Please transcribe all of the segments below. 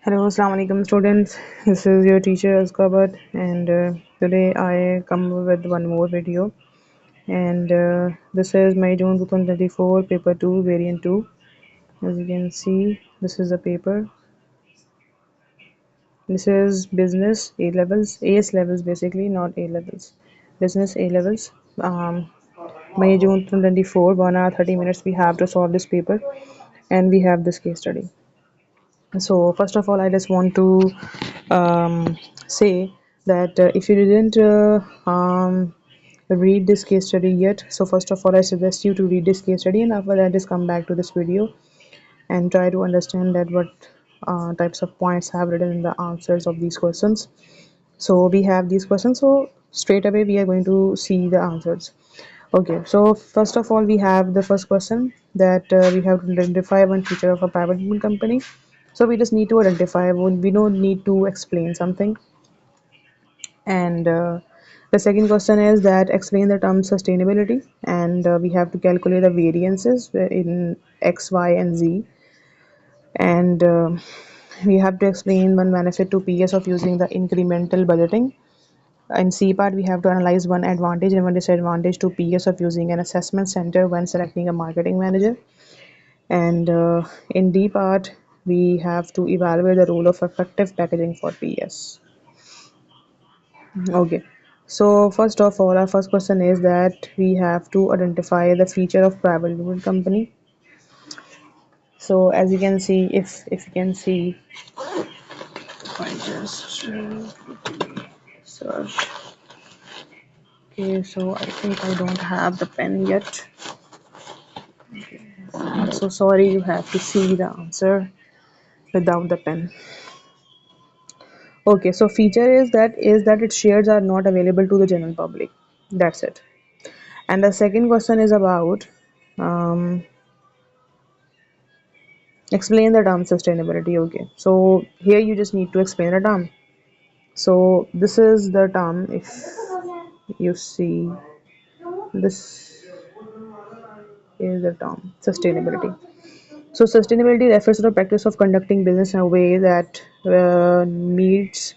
Hello, Assalamu alaikum students. This is your teacher Azka, and today I come with one more video. And this is my June 2024 paper 2 variant 2. As you can see, this is the paper. This is business A levels, AS levels basically, not A levels. Business A levels. May June 2024, 1 hour 30 minutes. We have to solve this paper, and we have this case study. So first of all, I just want to say that if you didn't read this case study yet, so first of all, I suggest you to read this case study, and after that, just come back to this video and try to understand that what types of points have written in the answers of these questions. So we have these questions, so straight away we are going to see the answers. Okay, so first of all, we have the first question that we have to identify one feature of a private limited company. So we just need to identify, we don't need to explain something. And the second question is that explain the term sustainability, and we have to calculate the variances in X, Y, and Z. And we have to explain one benefit to PS of using the incremental budgeting. In C part, we have to analyze one advantage and one disadvantage to PS of using an assessment center when selecting a marketing manager. And in D part, we have to evaluate the role of effective packaging for PS. Okay. So first of all, our first question is that we have to identify the feature of private limited company. So as you can see, if you can see, I just search. Okay, so I think I don't have the pen yet. So sorry, you have to see the answer without the pen. Okay, so feature is that its shares are not available to the general public. That's it. And the second question is about explain the term sustainability. Okay, so here you just need to explain the term. So this is the term. If you see, this is the term sustainability. So sustainability refers to the practice of conducting business in a way that meets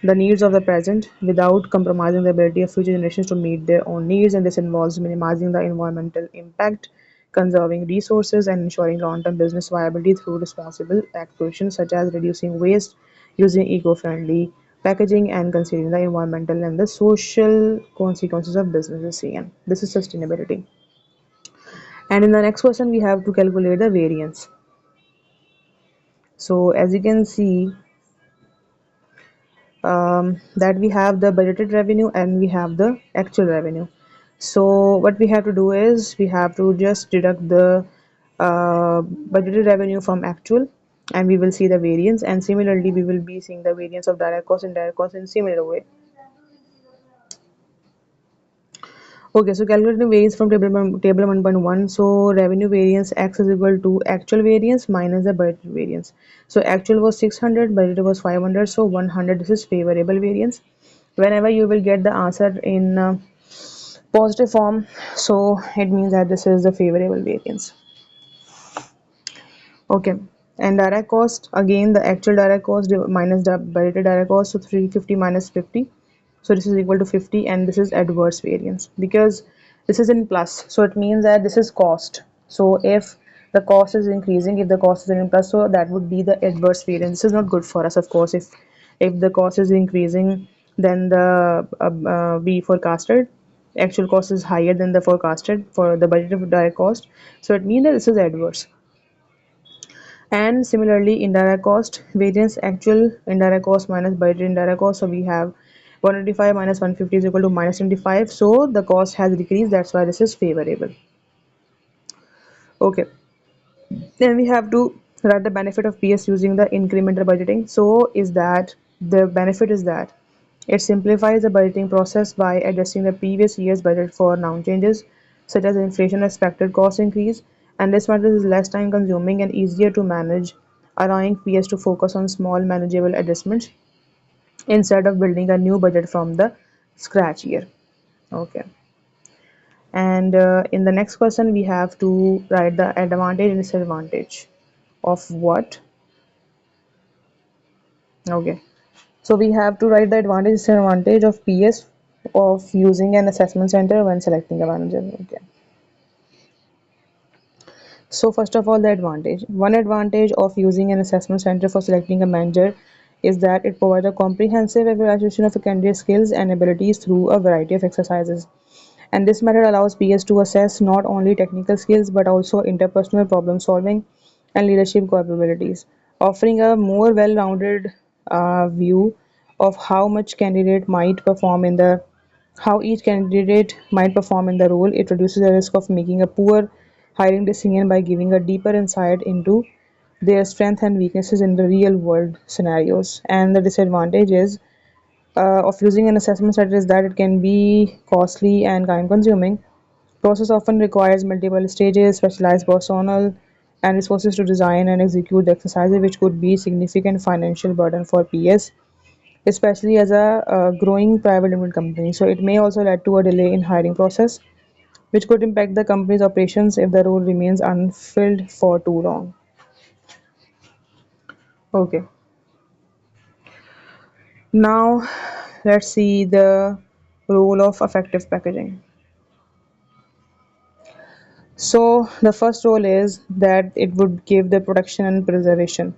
the needs of the present without compromising the ability of future generations to meet their own needs, and this involves minimizing the environmental impact, conserving resources, and ensuring long-term business viability through responsible actions such as reducing waste, using eco-friendly packaging, and considering the environmental and the social consequences of businesses. And this is sustainability. And in the next question, we have to calculate the variance. So as you can see, that we have the budgeted revenue and we have the actual revenue. So what we have to do is we have to just deduct the budgeted revenue from actual, and we will see the variance, and similarly we will be seeing the variance of direct cost and direct cost in similar way. Okay, so calculating variance from table 1.1. So revenue variance X is equal to actual variance minus the budgeted variance. So actual was 600, budgeted was 500, so 100. This is favorable variance. Whenever you will get the answer in positive form, so it means that this is the favorable variance. Okay, and direct cost, again the actual direct cost minus the budgeted direct cost, so 350 minus 50, so this is equal to 50, and this is adverse variance because this is in plus, so it means that this is cost. So if the cost is increasing, if the cost is in plus, so that would be the adverse variance. This is not good for us, of course. If the cost is increasing, then the we forecasted actual cost is higher than the forecasted for the budgeted direct cost, so it means that this is adverse. And similarly, indirect cost variance actual indirect cost minus budgeted indirect cost. So we have 125 minus 150 is equal to minus 25. So the cost has decreased. That's why this is favorable. Okay. Then we have to write the benefit of PS using the incremental budgeting. So is that the benefit is that it simplifies the budgeting process by adjusting the previous year's budget for noun changes such as inflation expected cost increase, and this method is less time consuming and easier to manage, allowing PS to focus on small manageable adjustments instead of building a new budget from the scratch here. Okay. And in the next question, we have to write the advantage and disadvantage of what? Okay. So we have to write the advantage and disadvantage of PS of using an assessment center when selecting a manager. Okay. So first of all, the advantage. One advantage of using an assessment center for selecting a manager is that it provides a comprehensive evaluation of a candidate's skills and abilities through a variety of exercises. And this method allows PS to assess not only technical skills but also interpersonal problem solving and leadership capabilities, offering a more well-rounded view of how each candidate might perform in the role. It reduces the risk of making a poor hiring decision by giving a deeper insight into their strengths and weaknesses in the real world scenarios. And the disadvantage is of using an assessment center is that it can be costly and time consuming. Process often requires multiple stages, specialized personnel, and resources to design and execute the exercises, which could be significant financial burden for PS, especially as a growing private limited company. So it may also lead to a delay in hiring process, which could impact the company's operations if the role remains unfilled for too long. Okay, now let's see the role of effective packaging. So the first role is that it would give the protection and preservation.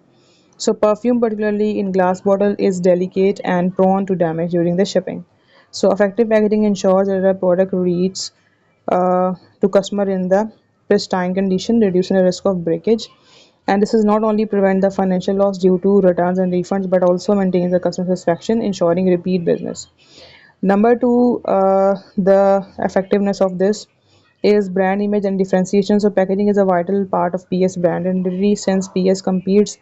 So perfume, particularly in glass bottle, is delicate and prone to damage during the shipping. So effective packaging ensures that the product reaches to customer in the pristine condition, reducing the risk of breakage. And this is not only prevent the financial loss due to returns and refunds, but also maintains the customer satisfaction, ensuring repeat business. Number two, the effectiveness of this is brand image and differentiation. So packaging is a vital part of PS brand identity since PS competes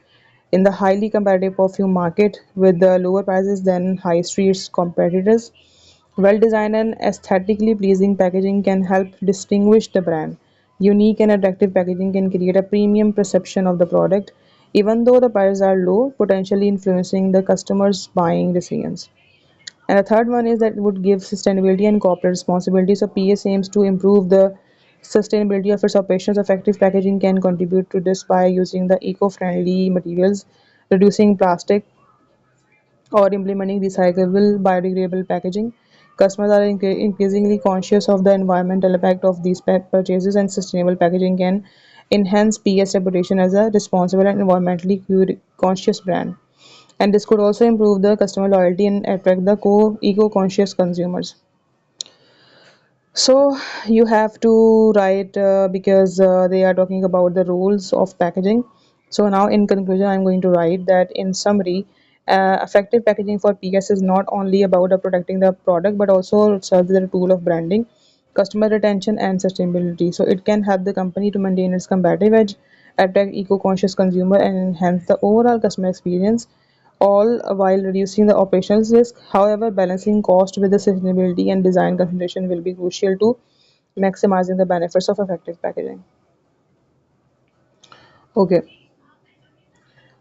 in the highly competitive perfume market with the lower prices than high street competitors. Well designed and aesthetically pleasing packaging can help distinguish the brand. Unique and attractive packaging can create a premium perception of the product, even though the prices are low, potentially influencing the customer's buying decisions. And the third one is that it would give sustainability and corporate responsibility. So PS aims to improve the sustainability of its operations. Effective packaging can contribute to this by using the eco-friendly materials, reducing plastic, or implementing recyclable, biodegradable packaging. Customers are increasingly conscious of the environmental impact of these purchases, and sustainable packaging can enhance PS reputation as a responsible and environmentally conscious brand. And this could also improve the customer loyalty and attract the eco-conscious consumers. So you have to write because they are talking about the rules of packaging. So now in conclusion, I'm going to write that in summary, effective packaging for PS is not only about protecting the product but also serves as a tool of branding, customer retention, and sustainability. So it can help the company to maintain its competitive edge, attract eco-conscious consumer, and enhance the overall customer experience, all while reducing the operational risk. However, balancing cost with the sustainability and design consideration will be crucial to maximizing the benefits of effective packaging. Okay,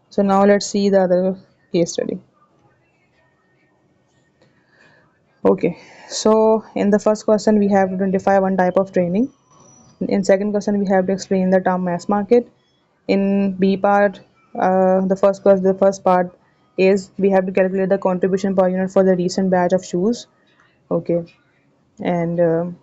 so now let's see the other case study. Okay, so in the first question, we have to identify one type of training. In second question, we have to explain the term mass market. In B part, the first part is we have to calculate the contribution per unit for the recent batch of shoes. Okay, and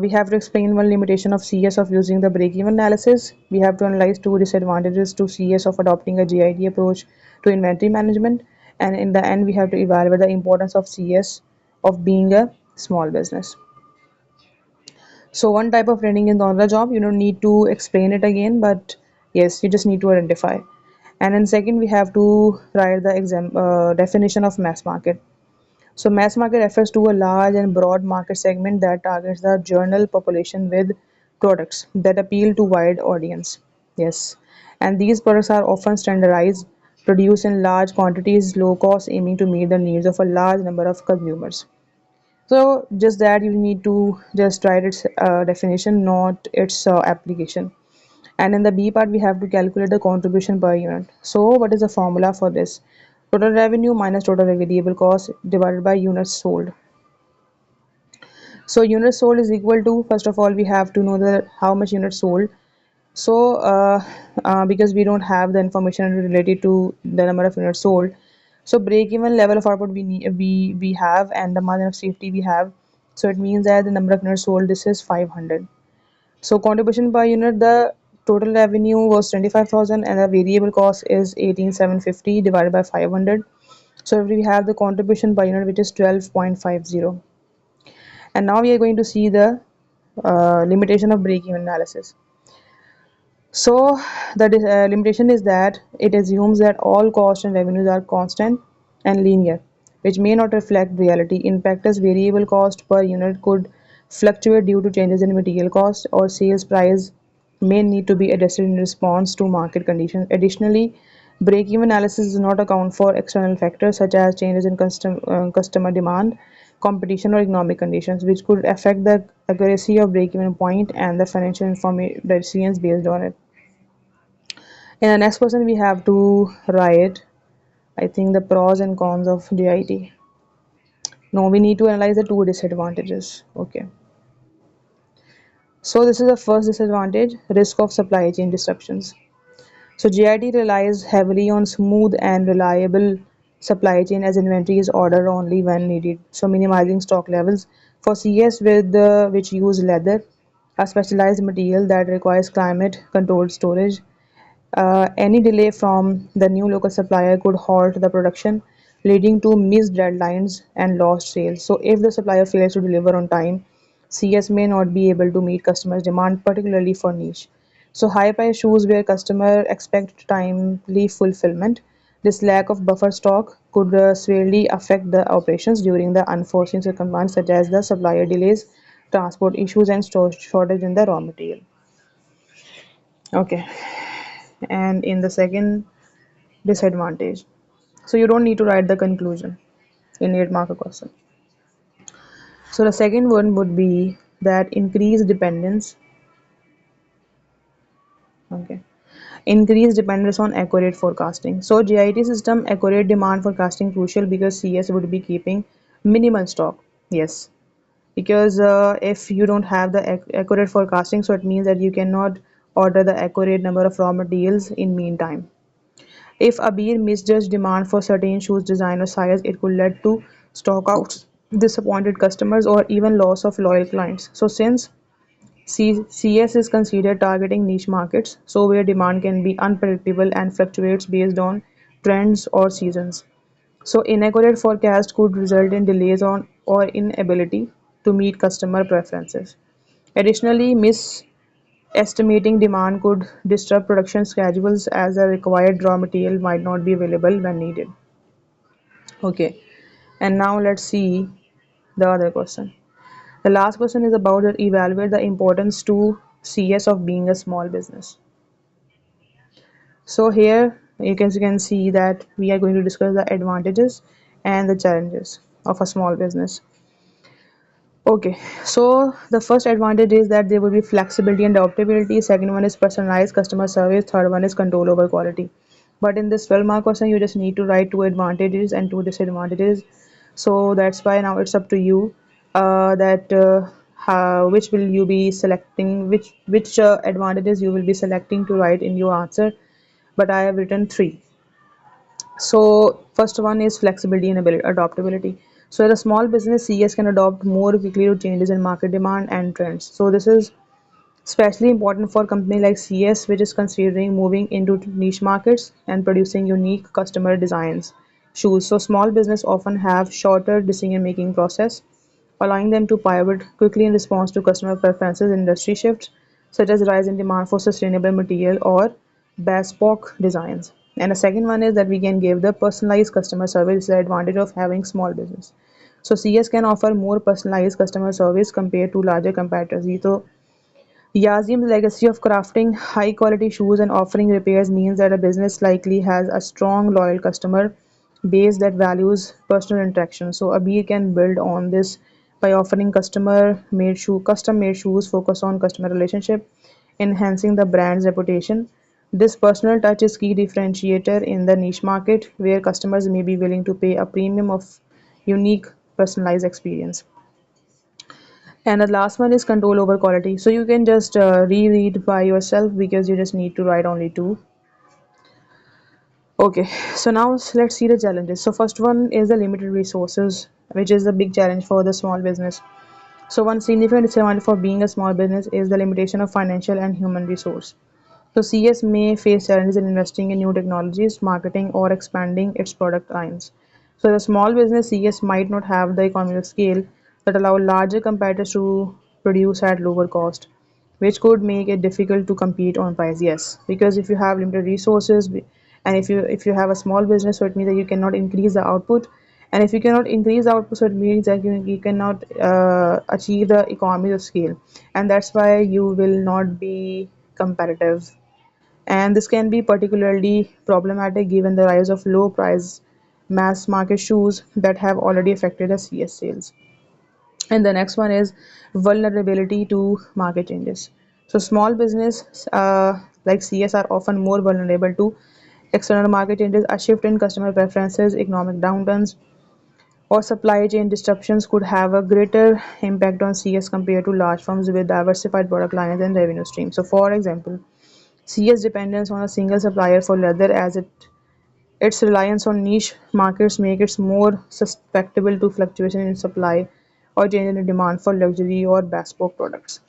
we have to explain one limitation of CS of using the break-even analysis. We have to analyze two disadvantages to CS of adopting a GIT approach to inventory management. And in the end, we have to evaluate the importance of CS of being a small business. So one type of training is on the job. You don't need to explain it again, but yes, you just need to identify. And then second, we have to write the definition of mass market. So mass market refers to a large and broad market segment that targets the general population with products that appeal to wide audience. Yes. And these products are often standardized, produced in large quantities, low cost, aiming to meet the needs of a large number of consumers. So just that you need to just write its definition, not its application. And in the B part, we have to calculate the contribution per unit. So what is the formula for this? Total revenue minus total variable cost divided by units sold. So units sold is equal to, first of all, we have to know the how much units sold. So, because we don't have the information related to the number of units sold, so break-even level of output we have, and the margin of safety we have. So it means that the number of units sold, this is 500. So contribution per unit, the total revenue was 25,000 and the variable cost is 18,750 divided by 500. So we have the contribution per unit, which is 12.50. And now we are going to see the limitation of break-even analysis. So the limitation is that it assumes that all costs and revenues are constant and linear, which may not reflect reality. In practice, variable cost per unit could fluctuate due to changes in material cost, or sales price may need to be adjusted in response to market conditions. Additionally, break-even analysis does not account for external factors such as changes in customer demand, competition, or economic conditions, which could affect the accuracy of break-even point and the financial decisions based on it. In the next question, we have to write, I think, the pros and cons of GIT. No, we need to analyze the two disadvantages. Okay. So this is the first disadvantage, risk of supply chain disruptions. So GIT relies heavily on smooth and reliable supply chain as inventory is ordered only when needed. So minimizing stock levels. For CS with which use leather, a specialized material that requires climate controlled storage. Any delay from the new local supplier could halt the production, leading to missed deadlines and lost sales. So, if the supplier fails to deliver on time, CS may not be able to meet customers' demand, particularly for niche. So, high price shoes where customer expect timely fulfillment. This lack of buffer stock could severely affect the operations during the unforeseen circumstances, such as the supplier delays, transport issues, and shortage in the raw material. Okay, and in the second disadvantage. So you don't need to write the conclusion in 8 mark question. So the second one would be that increased dependence. Okay. Increased dependence on accurate forecasting. So GIT system accurate demand forecasting crucial because CS would be keeping minimal stock. Yes. Because if you don't have the accurate forecasting, so it means that you cannot order the accurate number of raw materials in meantime. If a beer misjudged demand for certain shoes design or size, it could lead to stockouts, disappointed customers, or even loss of loyal clients. So since CS is considered targeting niche markets, so where demand can be unpredictable and fluctuates based on trends or seasons. So inaccurate forecast could result in delays on or inability to meet customer preferences. Additionally, estimating demand could disrupt production schedules as the required raw material might not be available when needed. Okay, and now let's see the other question. The last question is about that evaluate the importance to CS of being a small business. So here you can see that we are going to discuss the advantages and the challenges of a small business. Okay, so the first advantage is that there will be flexibility and adaptability. Second one is personalized customer service. Third one is control over quality. But in this 12 mark question, you just need to write two advantages and two disadvantages. So that's why now it's up to you that how which will you be selecting, which advantages you will be selecting to write in your answer. But I have written three. So first one is flexibility and adaptability. So as a small business, CS can adopt more quickly to changes in market demand and trends. So this is especially important for a company like CS, which is considering moving into niche markets and producing unique customer designs shoes. So small business often have shorter decision-making process, allowing them to pivot quickly in response to customer preferences and industry shifts, such as rise in demand for sustainable material or bespoke designs. And the second one is that we can give the personalized customer service, the advantage of having small business. So CS can offer more personalized customer service compared to larger competitors. So Yazim's legacy of crafting high-quality shoes and offering repairs means that a business likely has a strong, loyal customer base that values personal interaction. So Abir can build on this by offering custom-made shoes focused on customer relationship, enhancing the brand's reputation. This personal touch is key differentiator in the niche market, where customers may be willing to pay a premium of unique personalized experience. And the last one is control over quality. So you can just reread by yourself because you just need to write only two. Okay, so now let's see the challenges. So first one is the limited resources, which is a big challenge for the small business. So one significant disadvantage for being a small business is the limitation of financial and human resource. So CS may face challenges in investing in new technologies, marketing, or expanding its product lines. So the small business CS might not have the economies of scale that allow larger competitors to produce at lower cost, which could make it difficult to compete on price. Yes, because if you have limited resources and if you have a small business, so it means that you cannot increase the output, and if you cannot increase the output, so it means that you cannot achieve the economies of scale, and that's why you will not be competitive. And this can be particularly problematic given the rise of low price mass market shoes that have already affected the CS sales. And the next one is vulnerability to market changes. So small business like CS are often more vulnerable to external market changes. A shift in customer preferences, economic downturns, or supply chain disruptions could have a greater impact on CS compared to large firms with diversified product lines and revenue streams. So for example, CS dependence on a single supplier for leather as its reliance on niche markets make it more susceptible to fluctuation in supply or change in demand for luxury or bespoke products.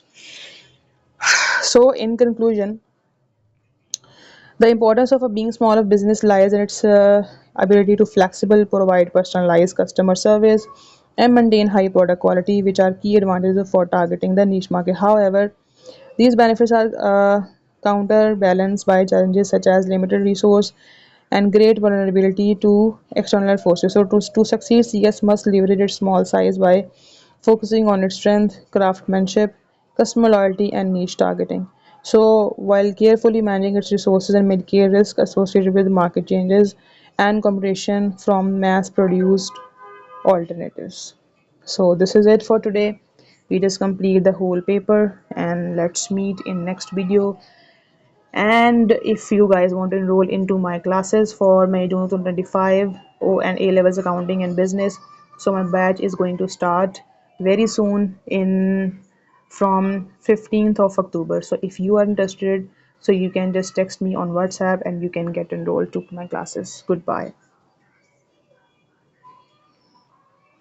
So, in conclusion, the importance of a being small of business lies in its ability to flexible, provide personalized customer service, and maintain high product quality, which are key advantages for targeting the niche market. However, these benefits are counterbalanced by challenges such as limited resource and great vulnerability to external forces. So, to succeed, CS must leverage its small size by focusing on its strength, craftsmanship, customer loyalty, and niche targeting. So, while carefully managing its resources and mitigate risk associated with market changes and competition from mass produced alternatives. So, this is it for today. We just complete the whole paper and let's meet in next video. And if you guys want to enroll into my classes for May June 2025 and A levels accounting and business, so my batch is going to start very soon in from 15th of October. So if you are interested, so you can just text me on WhatsApp and you can get enrolled to my classes. Goodbye.